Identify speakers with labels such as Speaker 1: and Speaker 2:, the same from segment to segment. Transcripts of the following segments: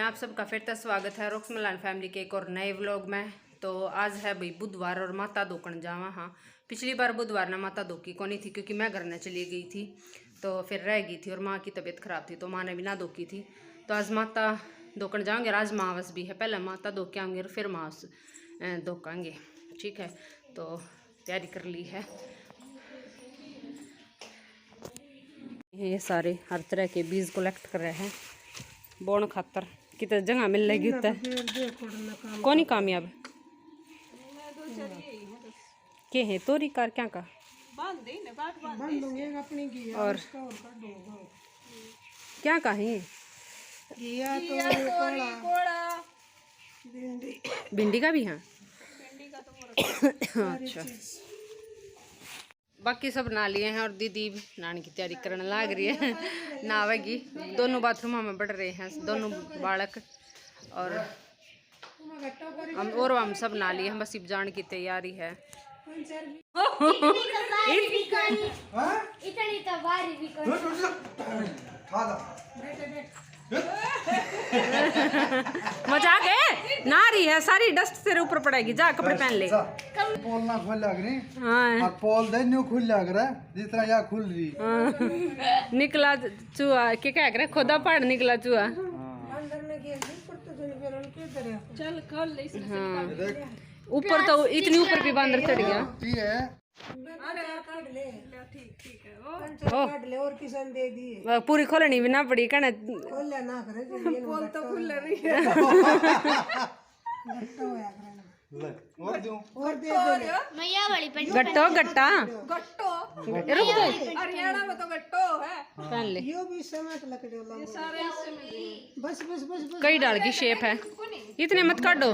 Speaker 1: आप सबका फिर से स्वागत है रुक्स मिलान फैमिली के एक और नए व्लॉग में। तो आज है भाई बुधवार और माता दोकन जावा। हाँ, पिछली बार बुधवार ना माता दोकी को नहीं थी क्योंकि मैं घर ने चली गई थी तो फिर रह गई थी और माँ की तबीयत ख़राब थी तो माँ ने भी ना दोकी थी। तो आज माता दोकन जाएंगे। आज मावस भी है, पहले माता दोके आएंगे और फिर मावस दोकांगे। ठीक है, तो तैयारी कर ली है। ये सारे हर तरह के बीज कलेक्ट कर रहे हैं बोन खातर। कितने जगह मिल लेगी उतना कौन कामयाब के है तोरी कार क्या का और क्या का है भिंडी का भी है। अच्छा, बाकी सब नहा लिए हैं और दीदी नहाने की तैयारी करने लग रही है। नहावेगी, दोनों बाथरूम में बढ़ रहे हैं दोनों बालक और हम सब नहा लिए हैं, बस अब जाने की तैयारी है। मजाक है ना रही है, सारी डस्ट तेरे ऊपर पड़ेगी। जा कपड़े पहन ले।
Speaker 2: पोल ना खुल लग रही। हाँ, पोल दे न्यू खुल लग रहा है जितना यहाँ खुल रही।
Speaker 1: निकला चूहा के क्या करे, खोदा पहाड़ निकला चूहा। चल खोल ले। हाँ, ऊपर तो इतनी ऊपर भी बंदर चढ़ गया।
Speaker 3: और किसान दे दिए
Speaker 1: पूरी खोलनी भी ना पड़ी कहना
Speaker 3: पोल तो खुल रही है।
Speaker 1: गट्टो गट्टा
Speaker 3: हरियाणा में तो गट्टो है।
Speaker 1: पहन ले।
Speaker 3: यो भी समेत लकड़े वाला बस बस बस बस
Speaker 1: कई डाल की शेप है, इतने मत काटो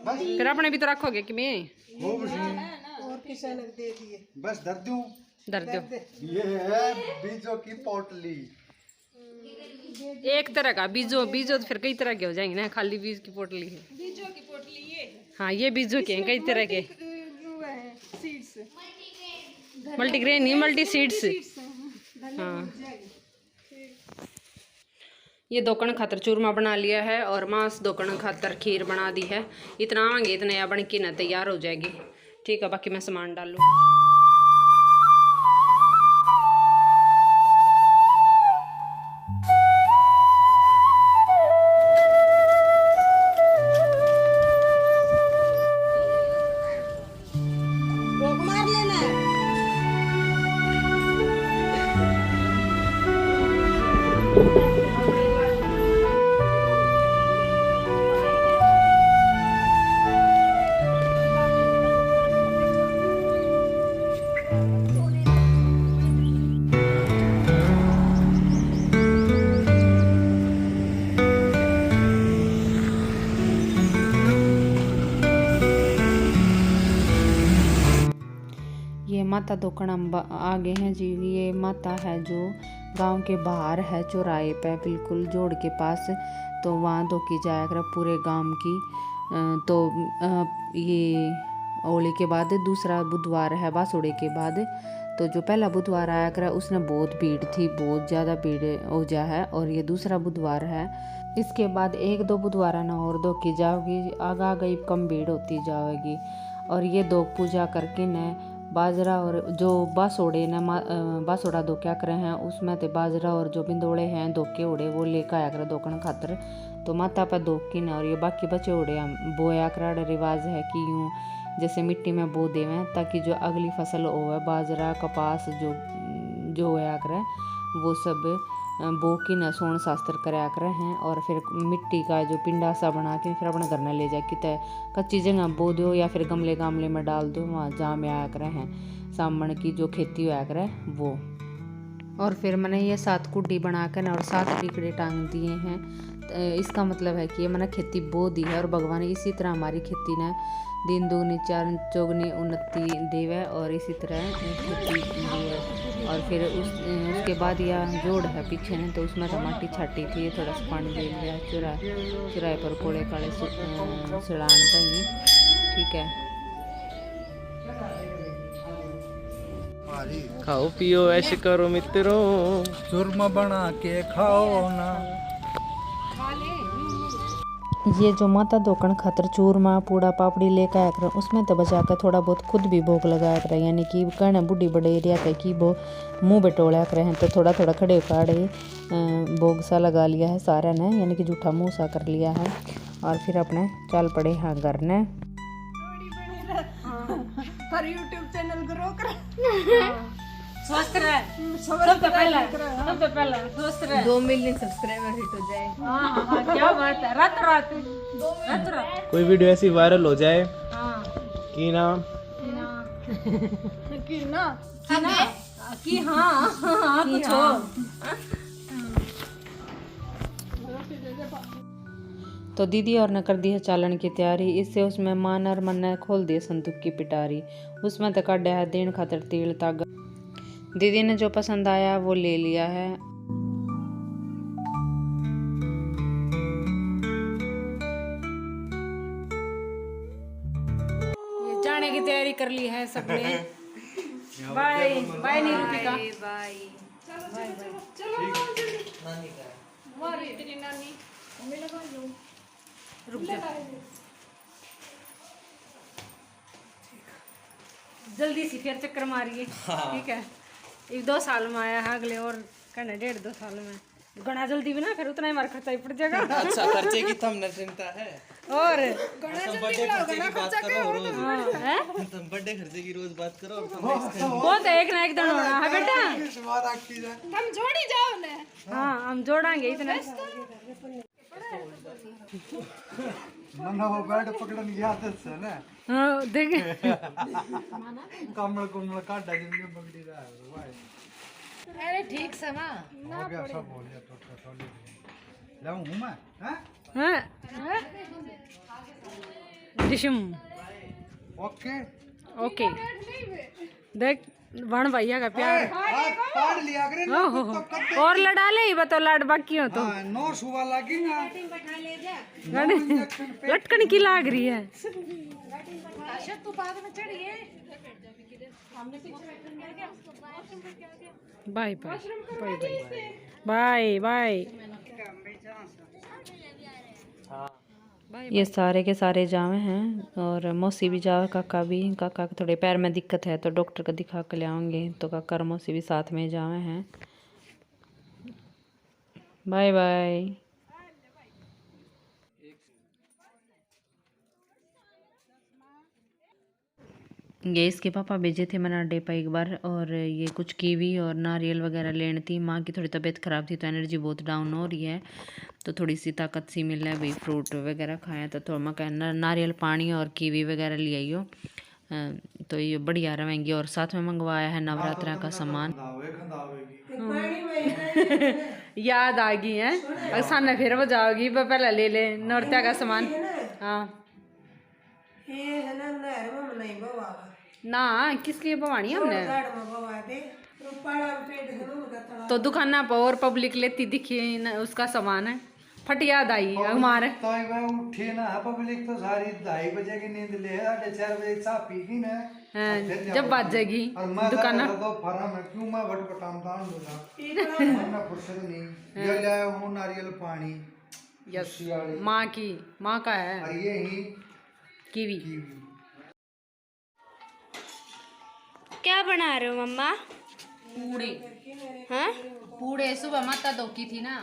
Speaker 1: फिर अपने भी तो रखोगे कि मैं
Speaker 3: और किसान दे दिए।
Speaker 2: बस दर दूं
Speaker 1: दर दो।
Speaker 2: ये है बीजों की पोटली।
Speaker 1: एक तरह का बीजो तो फिर कई तरह के हो जाएंगे ना, खाली बीज की पोटली है।
Speaker 3: बीजों की पोटली ये है।
Speaker 1: हाँ, ये बीजों के हैं कई तरह के।
Speaker 3: सीड्स
Speaker 1: मल्टीग्रेन नहीं, मल्टी सीड्स। हाँ, ये दोकन खातर चूरमा बना लिया है और मांस दोकन खातर खीर बना दी है। इतना आवेंगे इतने या बन के ना तैयार हो जाएगी। ठीक है, बाकी मैं सामान डाल लूँ। ये माता दोकन हम आ गए हैं जी। ये माता है जो गांव के बाहर है, चौराहे पे बिल्कुल जोड़ के पास। तो वहाँ दोकी जाया कर पूरे गांव की। तो ये होली के बाद दूसरा बुधवार है बासुड़े के बाद। तो जो पहला बुधवार आया कर उसमें बहुत भीड़ थी, बहुत ज़्यादा भीड़ हो जा है। और ये दूसरा बुधवार है। इसके बाद एक दो बुधवार ना और दोकी जाओगी, आगा गई कम भीड़ होती जाएगी। और ये दो पूजा करके न बाजरा और जो बासोड़े न बासोड़ा दो क्या करे हैं उसमें तो बाजरा और जो बिंदोड़े हैं दोके ओड़े वो लेकर आया कर दोकन खातर। तो माता पर दोकी न और ये बाकी बचे ओड़े हम बोया कर रिवाज है कि यूँ जैसे मिट्टी में बो देवें ताकि जो अगली फसल हो बाजरा कपास जो होया करे वो सब बो की न सोन शास्त्र कराया करे हैं। और फिर मिट्टी का जो पिंडा सा बना के फिर अपने घर में ले जाए कि कच्ची जगह बो दो या फिर गमले में डाल दो, वहाँ जहाँ में आया करे हैं सामने की जो खेती होया करे वो। और फिर मैंने ये 7 कुड्डी बना कर और 7 टिकड़े टांग दिए हैं। इसका मतलब है कि ये मैंने खेती बो दी है और भगवान इसी तरह हमारी खेती ने दिन दूनी चार चौगनी उन्नति देवे और इसी तरह खेती दी है। और फिर उसके बाद यह जोड़ है पीछे ने तो उसमें तो माटी छाटी थी, थोड़ा सा पानी दे लिया चुराए पर कोड़े काले सिड़ान ही। ठीक है,
Speaker 4: खाओ पियो ऐसे करो मित्रों,
Speaker 2: चूरमा बना के खाओ ना।
Speaker 1: ये जो माता दोकन खातर चूरमा पूड़ा पापड़ी लेकर आया कर उसमें तो बचा कर थोड़ा बहुत खुद भी भोग लगाया कर, यानी कि कहना बूढ़ी बड़े एरिया का कि वो मुँह बटोड़ा कर हैं तो थोड़ा थोड़ा खड़े उखाड़े भोग सा लगा लिया है सारा ने, यानी कि जूठा मुँह सा कर लिया है और फिर अपने चल पड़े हाँ घर ने।
Speaker 3: पर YouTube चैनल ग्रो कर
Speaker 4: स्वस्थ रहे सबसे पहला स्वस्थ रहे
Speaker 3: 2 मिलियन सब्सक्राइबर हिट हो जाए।
Speaker 4: हाँ क्या बात है। रात
Speaker 5: कोई वीडियो ऐसी वायरल हो जाए कि ना
Speaker 4: कि हाँ कुछ हो।
Speaker 1: तो दीदी और ने कर दी है चालन की तैयारी। इससे उसमें मान और मन ने खोल दिए संदूक की पिटारी। उसमें तो काटा है देन खातर तिल तागा। दीदी ने जो पसंद आया वो ले लिया है।
Speaker 4: ये जाने की तैयारी कर ली है सबने। Bye bye निरूपिका।
Speaker 3: बाय
Speaker 4: रुक जा जल्दी सी फिर चक्कर मारिए। ठीक है 1-2 साल में आया है अगले और कहना 1.5-2 साल में घना जल्दी भी ना फिर उतना ही मार खर्चा ही पड़ जाएगा।
Speaker 5: अच्छा खर्चे की तुम न चिंता है
Speaker 4: और
Speaker 5: बर्थडे खर्चे की बात करो रोज। तुम बर्थडे खर्चे की रोज बात करो
Speaker 4: वो तो एक ना एक दिन होना है बेटा।
Speaker 3: हम जोड़ी जाओ ना।
Speaker 4: हाँ हम जोड़ांगे इतना।
Speaker 2: मना वो बैठ पकड़न की आदत से ना।
Speaker 4: हाँ देख
Speaker 2: कमल कुमल काटा जिनके पकड़ी रहा है भाई।
Speaker 3: अरे ठीक समा
Speaker 2: हो गया सब हो गया तो लाऊं हूं मैं हैं।
Speaker 4: हाँ डिशम
Speaker 2: ओके
Speaker 4: ओके देख वन भैया का प्यार।
Speaker 2: पार लिया करे ना
Speaker 4: ओहो और लड़ा ले ही बताओ लाड बाकी हो तो।
Speaker 2: हां 9 सुबह लगी ना
Speaker 4: लटकन की लाग रही है।
Speaker 3: तू बाद में चढ़िए।
Speaker 4: Bye bye bye bye bye bye.
Speaker 1: ये सारे के सारे जावे हैं और मौसी भी जावे, काका भी। काका के थोड़े पैर में दिक्कत है तो डॉक्टर को दिखा के ले आएंगे, तो काका और मौसी भी साथ में जावे हैं। Bye bye. ये इसके पापा भेजे थे मैंने अड्डे पर एक बार, और ये कुछ कीवी और नारियल वगैरह लेनी थी। माँ की थोड़ी तबीयत ख़राब थी तो एनर्जी बहुत डाउन हो रही है, तो थोड़ी सी ताकत सी मिल रहा है भाई। फ्रूट वगैरह खाया तो थोड़ा मैं कहना नारियल पानी और कीवी वगैरह ले आइयो, तो ये बढ़िया रहेंगी। और साथ में मंगवाया है नवरात्रा का सामान।
Speaker 4: याद आ गई है सामने फिर वो जाओगी पहले ले ले नौरत्या का सामान। हाँ ना किस लिए बवानी हमने तो दुकाना पर और पब्लिक लेती दिखी न, उसका सामान है। फट याद आई हमारे
Speaker 2: तो मैं उठी ना पब्लिक तो सारी 2:30 बजे की नींद ले 4:30 बजे चाय पी की ना।
Speaker 4: जब बात जाएगी दुकाना
Speaker 2: तो फरा मैं क्यों मैं भटपटाम तान दूंगा वरना फुर्सत नहीं। ये लाया हूं नारियल पानी।
Speaker 4: यस माँ का है।
Speaker 2: और ये ही
Speaker 4: कीवी।
Speaker 6: क्या बना रहे हो मम्मा?
Speaker 4: पूड़े।
Speaker 6: हाँ
Speaker 4: पूड़े सुबह माता धोकी थी ना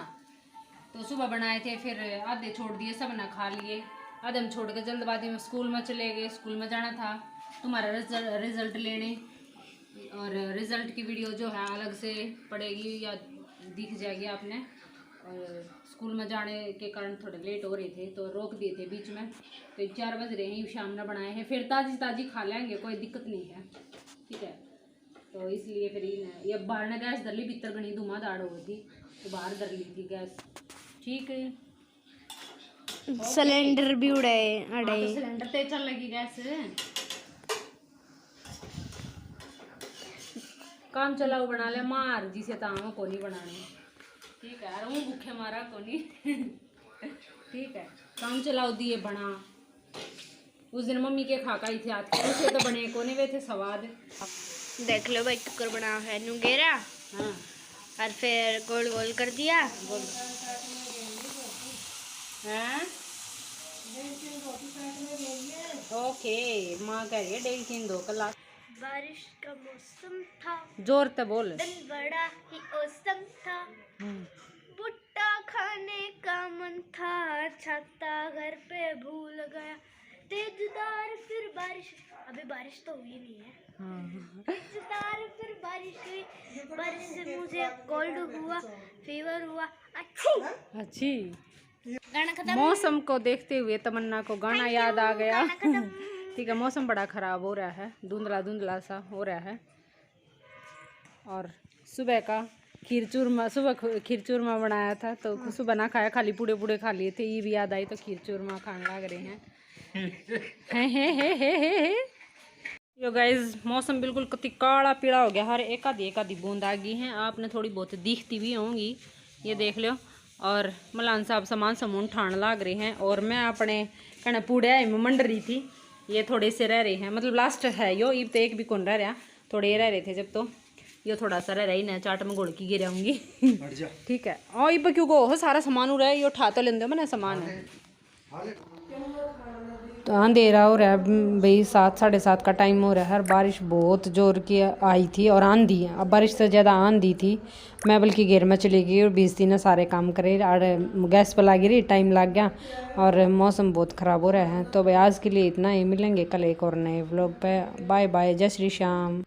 Speaker 4: तो सुबह बनाए थे, फिर आधे छोड़ दिए, सब ना खा लिए। आधे हम छोड़ के जल्दबाजी में स्कूल में चले गए। स्कूल में जाना था तुम्हारा रिजल्ट लेने, और रिजल्ट की वीडियो जो है अलग से पड़ेगी या दिख जाएगी आपने। और स्कूल में जाने के कारण थोड़े लेट हो रहे थे तो रोक दिए थे बीच में, तो 4 बज रहे हैं शाम में बनाए हैं। फिर ताज़ी खा लेंगे, कोई दिक्कत नहीं है, ठीक है। तो इसलिए फिर ये बाहर ने गैस धर ली, भीतर घनी धुआंधार हो गई थी तो बाहर धर ली थी गैस, ठीक है।
Speaker 6: सिलेंडर भी उड़ाए
Speaker 4: तो सिलेंडर ते चल लगी गैस काम चलाओ बना ले मार जिसे ताम को नहीं बनाने, ठीक है। और भूखे मारा को नहीं ठीक है। काम चलाओ दिए बना। उस दिन मम्मी के खा का ही थे हाथ के, उसे तो बने को नहीं वे थे स्वाद।
Speaker 6: देख लो भाई टुकर बना है नुगेरा।
Speaker 4: हाँ
Speaker 6: और फिर गोल गोल कर दिया।
Speaker 4: हैं ओके माँ कह रही है 1.5-2 कलाक।
Speaker 6: बारिश का मौसम था,
Speaker 4: जोर से बोल।
Speaker 6: दिन बड़ा ही औसम था, भुट्टा खाने का मन था, छाता घर पे भूल गया, तेजदार फिर बारिश। अभी बारिश तो हुई नहीं है। तेजदार फिर बारिश हुई, बारिश से मुझे कोल्ड हुआ, फीवर हुआ।
Speaker 4: अच्छी।
Speaker 6: गाना खत्म।
Speaker 4: मौसम को देखते हुए तमन्ना को गाना याद आ गया। ठीक है, मौसम बड़ा ख़राब हो रहा है, धुंधला धुंधला सा हो रहा है। और सुबह का सुबह खीर चूरमा बनाया था, तो सुबह ना खाया, खाली पूड़े पूड़े खा लिए थे। ये भी याद आई तो खीर चूरमा खाने लग रहे हैं। यो गाइज, मौसम बिल्कुल कति काला पीला हो गया, हर एक आधी बूंद आ गई हैं। आपने थोड़ी बहुत दिखती भी होंगी, ये देख लो। और मलान साहब सामान ठाण लाग रहे हैं, और मैं अपने कहना पूड़े में मंड रही थी। ये थोड़े से रह रहे हैं, मतलब लास्ट है यो, ईब तो एक भी कौन रह रहा, थोड़े ये रह रहे थे जब, तो ये थोड़ा सा रह रही ना, चाट में घोल की गिराऊंगी। ठीक है। और इब क्यों को सारा सामान हो रहा है, ये उठा तो लेंदे मैंने सामान है। तो अंधेरा हो रहा है भाई, 7-7:30 का टाइम हो रहा है। और बारिश बहुत जोर की आई थी, और आंधी है। अब बारिश से ज़्यादा आंधी थी। मैं बल्कि घेर में चली गई और बीस दिन सारे काम करे, और गैस पर लगी रही, टाइम लग गया, और मौसम बहुत ख़राब हो रहा है। तो भाई आज के लिए इतना ही, मिलेंगे कल एक और नए व्लॉग पे। बाय बाय, जय श्री श्याम।